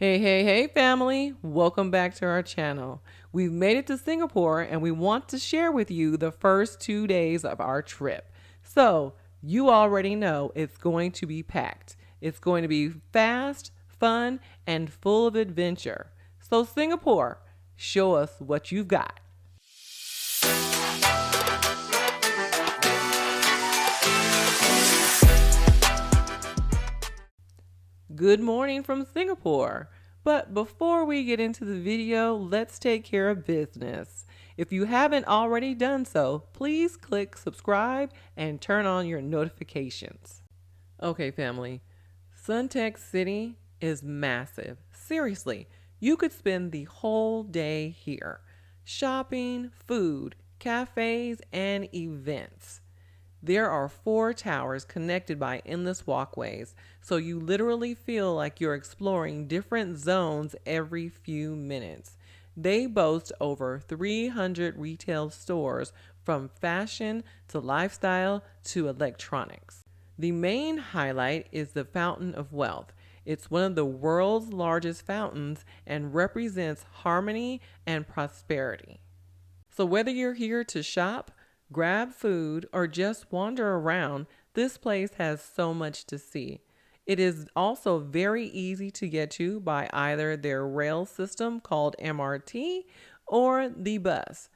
Hey, family. Welcome back to our channel. We've made it to Singapore and we want to share with you the first 2 days of our trip. So, you already know it's going to be packed. It's going to be fast, fun, and full of adventure. So, Singapore, show us what you've got. Good morning from Singapore. But before we get into the video, let's take care of business. If you haven't already done so, please click subscribe and turn on your notifications. Okay, family. Suntec City is massive. Seriously, you could spend the whole day here. Shopping, food, cafes, and events. There are 4 towers connected by endless walkways, so you literally feel like you're exploring different zones every few minutes. They boast over 300 retail stores from fashion to lifestyle to electronics. The main highlight is the Fountain of Wealth. It's one of the world's largest fountains and represents harmony and prosperity. So, whether you're here to shop, grab food, or just wander around, this place has so much to see. It is also very easy to get to by either their rail system called MRT or the bus.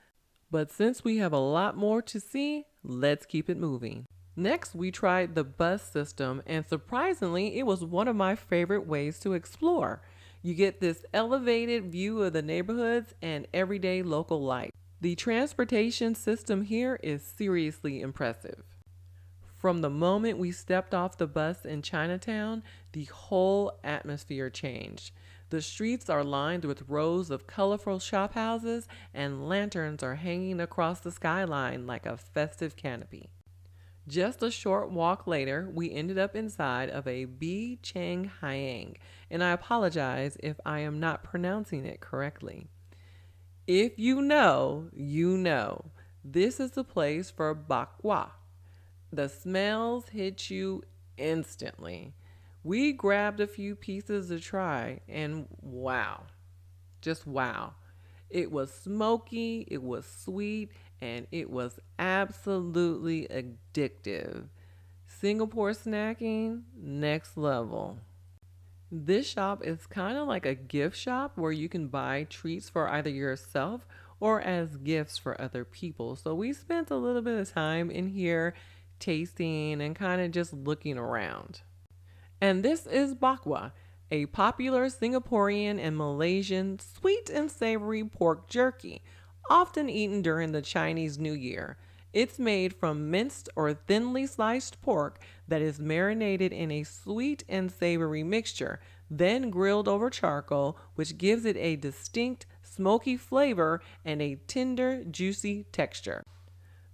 But since we have a lot more to see, let's keep it moving. Next, we tried the bus system, and surprisingly, it was one of my favorite ways to explore. You get this elevated view of the neighborhoods and everyday local life. The transportation system here is seriously impressive. From the moment we stepped off the bus in Chinatown, the whole atmosphere changed. The streets are lined with rows of colorful shop houses, and lanterns are hanging across the skyline like a festive canopy. Just a short walk later, we ended up inside of a Bi Cheng Hiang, and I apologize if I am not pronouncing it correctly. If you know, you know. This is the place for bakwa. The smells hit you instantly. We grabbed a few pieces to try, and wow, just wow. It was smoky, it was sweet, and it was absolutely addictive. Singapore snacking, next level. This shop is kind of like a gift shop where you can buy treats for either yourself or as gifts for other people. So we spent a little bit of time in here tasting and kind of just looking around. And this is bakwa, a popular Singaporean and Malaysian sweet and savory pork jerky, often eaten during the Chinese New Year. It's made from minced or thinly sliced pork that is marinated in a sweet and savory mixture, then grilled over charcoal, which gives it a distinct smoky flavor and a tender, juicy texture.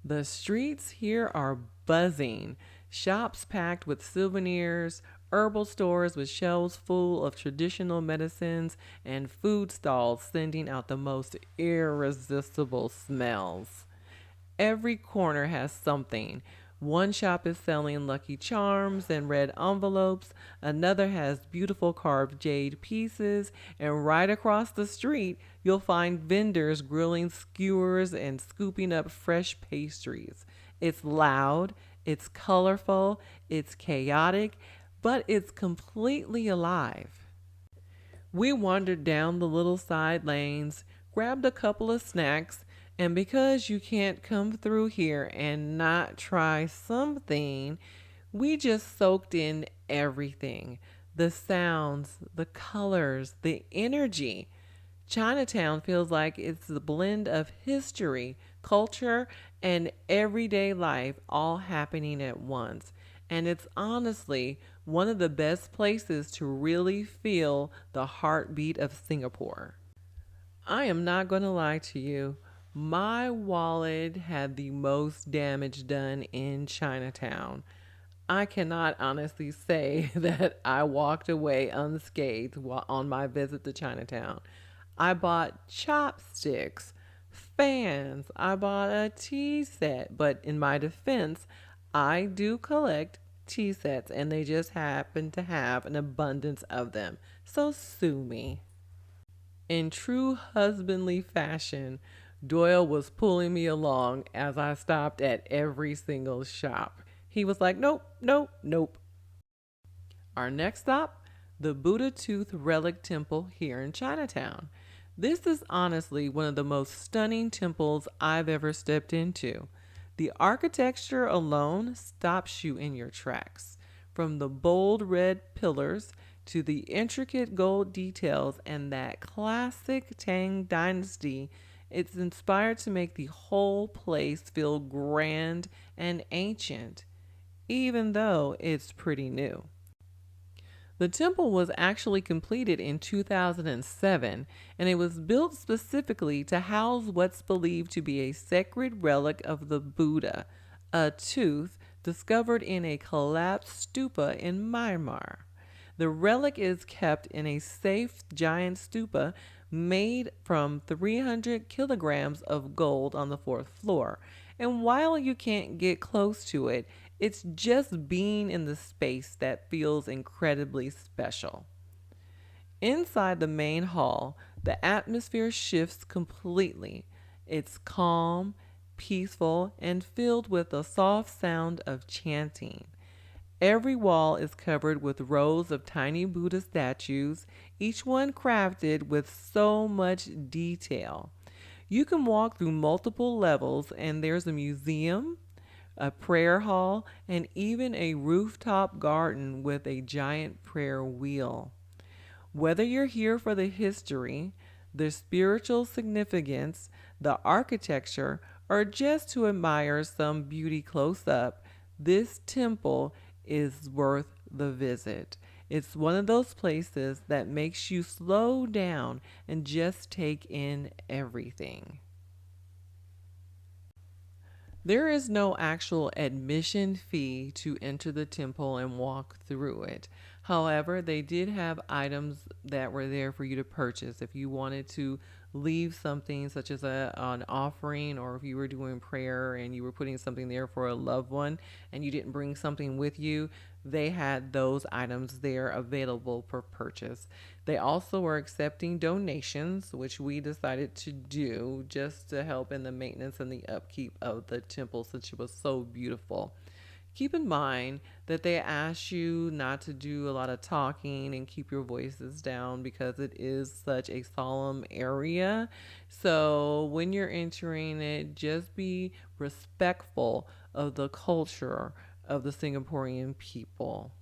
The streets here are buzzing. Shops packed with souvenirs, herbal stores with shelves full of traditional medicines, and food stalls sending out the most irresistible smells. Every corner has something. One shop is selling Lucky Charms and red envelopes, another has beautiful carved jade pieces, and right across the street, you'll find vendors grilling skewers and scooping up fresh pastries. It's loud, it's colorful, it's chaotic, but it's completely alive. We wandered down the little side lanes, grabbed a couple of snacks, and because you can't come through here and not try something, we just soaked in everything. The sounds, the colors, the energy. Chinatown feels like it's the blend of history, culture, and everyday life all happening at once. And it's honestly one of the best places to really feel the heartbeat of Singapore. I am not going to lie to you. My wallet had the most damage done in Chinatown. I cannot honestly say that I walked away unscathed while on my visit to Chinatown. I bought chopsticks, fans, I bought a tea set, but in my defense, I do collect tea sets and they just happen to have an abundance of them. so sue me. In true husbandly fashion, Doyle was pulling me along as I stopped at every single shop. He was like, nope, nope, nope. Our next stop, the Buddha Tooth Relic Temple here in Chinatown. This is honestly one of the most stunning temples I've ever stepped into. The architecture alone stops you in your tracks. From the bold red pillars to the intricate gold details and that classic Tang Dynasty, it's inspired to make the whole place feel grand and ancient, even though it's pretty new. The temple was actually completed in 2007, and it was built specifically to house what's believed to be a sacred relic of the Buddha, a tooth discovered in a collapsed stupa in Myanmar. The relic is kept in a safe giant stupa made from 300 kilograms of gold on the fourth floor. And while you can't get close to it, it's just being in the space that feels incredibly special. Inside the main hall, the atmosphere shifts completely. It's calm, peaceful, and filled with the soft sound of chanting. Every wall is covered with rows of tiny Buddha statues, each one crafted with so much detail. You can walk through multiple levels, and there's a museum, a prayer hall, and even a rooftop garden with a giant prayer wheel. Whether you're here for the history, the spiritual significance, the architecture, or just to admire some beauty close up, this temple is worth the visit. It's one of those places that makes you slow down and just take in everything. There is no actual admission fee to enter the temple and walk through it. However, they did have items that were there for you to purchase. If you wanted to leave something such as an offering, or if you were doing prayer and you were putting something there for a loved one and you didn't bring something with you, they had those items there available for purchase. They also were accepting donations, which we decided to do just to help in the maintenance and the upkeep of the temple since it was so beautiful. Keep in mind that they ask you not to do a lot of talking and keep your voices down because it is such a solemn area. So when you're entering it, just be respectful of the culture of the Singaporean people.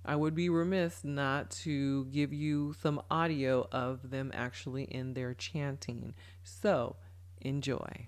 I would be remiss not to give you some audio of them actually in their chanting. So enjoy.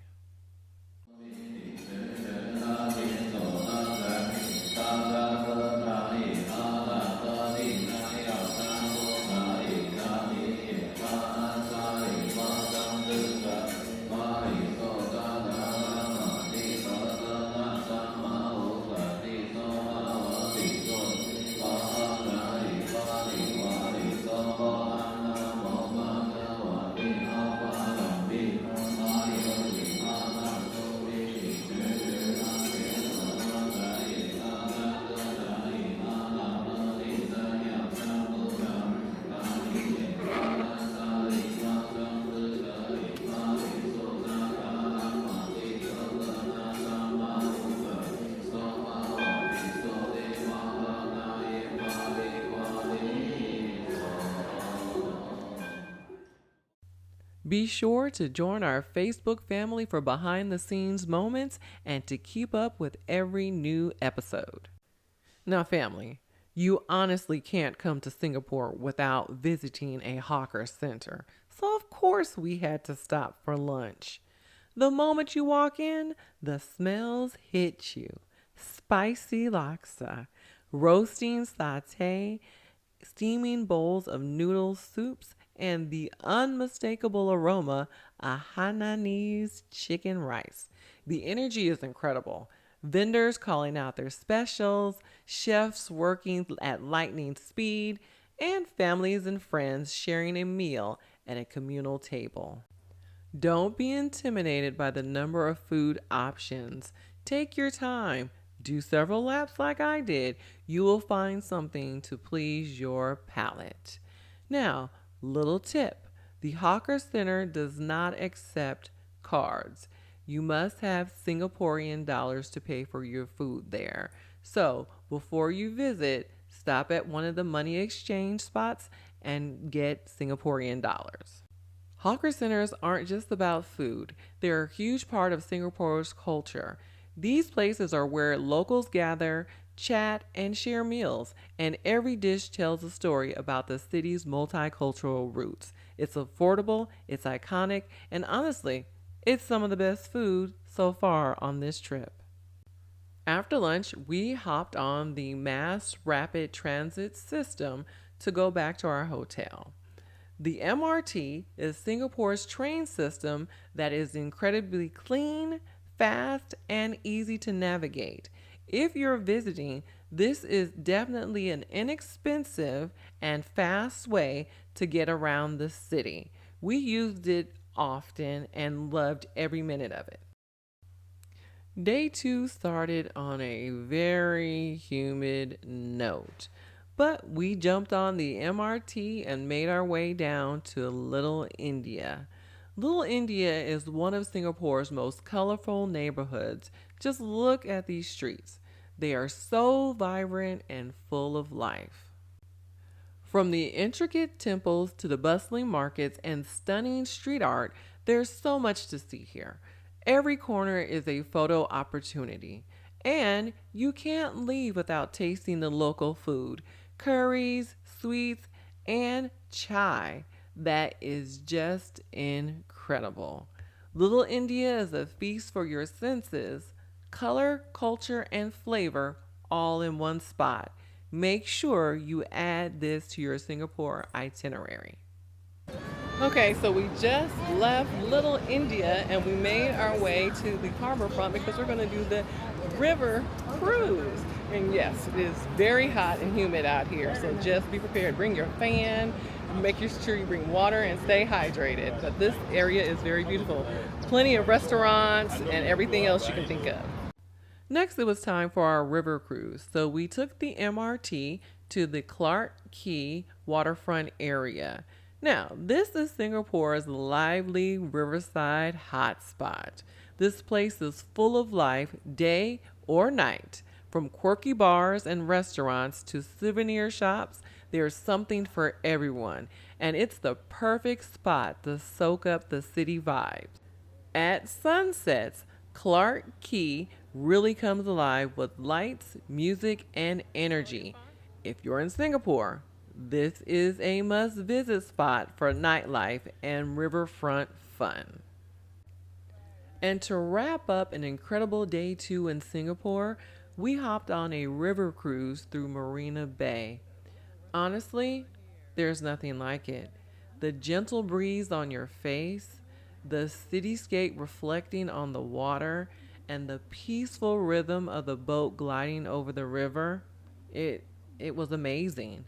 Be sure to join our Facebook family for behind the scenes moments and to keep up with every new episode. Now, family, you honestly can't come to Singapore without visiting a hawker center. So, of course, we had to stop for lunch. The moment you walk in, the smells hit you. Spicy laksa, roasting satay, steaming bowls of noodle soups, and the unmistakable aroma of Hainanese chicken rice. The energy is incredible. Vendors calling out their specials, chefs working at lightning speed, and families and friends sharing a meal at a communal table. Don't be intimidated by the number of food options. Take your time. Do several laps like I did. You will find something to please your palate. Now, little tip, the Hawker Center does not accept cards. You must have Singaporean dollars to pay for your food there. So, before you visit, stop at one of the money exchange spots and get Singaporean dollars. Hawker centers aren't just about food, they're a huge part of Singapore's culture. These places are where locals gather, chat, and share meals, and every dish tells a story about the city's multicultural roots. It's affordable, it's iconic, and honestly, it's some of the best food so far on this trip. After lunch, we hopped on the Mass Rapid Transit system to go back to our hotel. The MRT is Singapore's train system that is incredibly clean, fast, and easy to navigate. If you're visiting, this is definitely an inexpensive and fast way to get around the city. We used it often and loved every minute of it. Day two started on a very humid note, but we jumped on the MRT and made our way down to Little India. Little India is one of Singapore's most colorful neighborhoods. Just look at these streets. They are so vibrant and full of life. From the intricate temples to the bustling markets and stunning street art, there's so much to see here. Every corner is a photo opportunity. And you can't leave without tasting the local food curries, sweets, and chai. That is just incredible. Little India is a feast for your senses color, culture, and flavor all in one spot. Make sure you add this to your Singapore itinerary. Okay, so we just left Little India and we made our way to the harbor front because we're going to do the river cruise. And yes, it is very hot and humid out here, so just be prepared. Bring your fan, make sure you bring water and stay hydrated. But this area is very beautiful. Plenty of restaurants and everything else you can think of. Next, it was time for our river cruise. So we took the MRT to the Clark Quay waterfront area. Now, this is Singapore's lively riverside hotspot. This place is full of life, day or night. From quirky bars and restaurants to souvenir shops, there's something for everyone. And it's the perfect spot to soak up the city vibes. At sunsets, Clark Quay really comes alive with lights, music, and energy. If you're in Singapore, this is a must visit spot for nightlife and riverfront fun. And to wrap up an incredible day two in Singapore, we hopped on a river cruise through Marina Bay. Honestly, there's nothing like it. The gentle breeze on your face, the cityscape reflecting on the water, and the peaceful rhythm of the boat gliding over the river, it was amazing.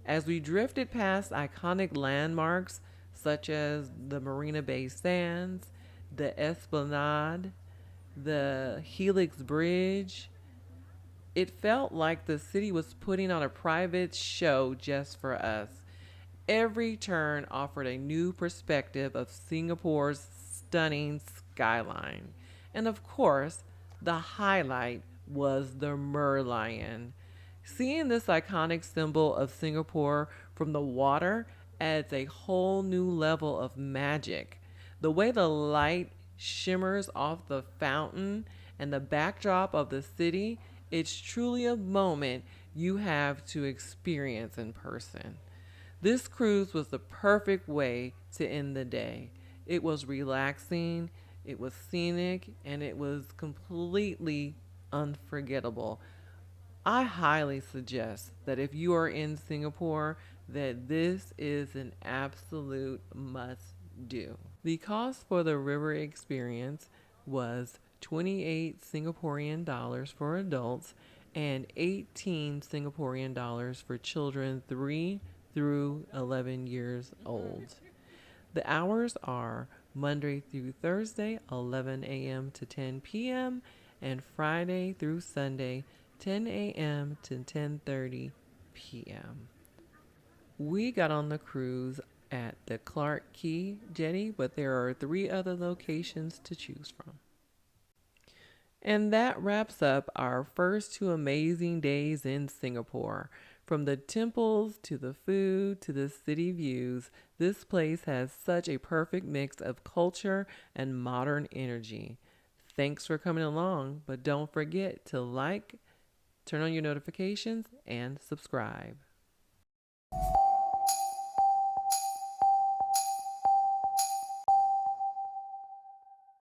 As we drifted past iconic landmarks such as the Marina Bay Sands, the Esplanade, the Helix Bridge, it felt like the city was putting on a private show just for us. Every turn offered a new perspective of Singapore's stunning skyline. And of course, the highlight was the merlion. Seeing this iconic symbol of Singapore from the water adds a whole new level of magic. The way the light shimmers off the fountain and the backdrop of the city, it's truly a moment you have to experience in person. This cruise was the perfect way to end the day. It was relaxing, it was scenic, and it was completely unforgettable. I highly suggest that if you are in Singapore, that this is an absolute must do. The cost for the river experience was 28 Singaporean dollars for adults and 18 Singaporean dollars for children 3 through 11 years old. The hours are Monday through Thursday, 11 a.m. to 10 p.m., and Friday through Sunday, 10 a.m. to 10:30 p.m. We got on the cruise at the Clark Key Jetty, but there are 3 other locations to choose from. And that wraps up our first 2 amazing days in Singapore. From the temples to the food to the city views, this place has such a perfect mix of culture and modern energy. Thanks for coming along, but don't forget to like, turn on your notifications, and subscribe.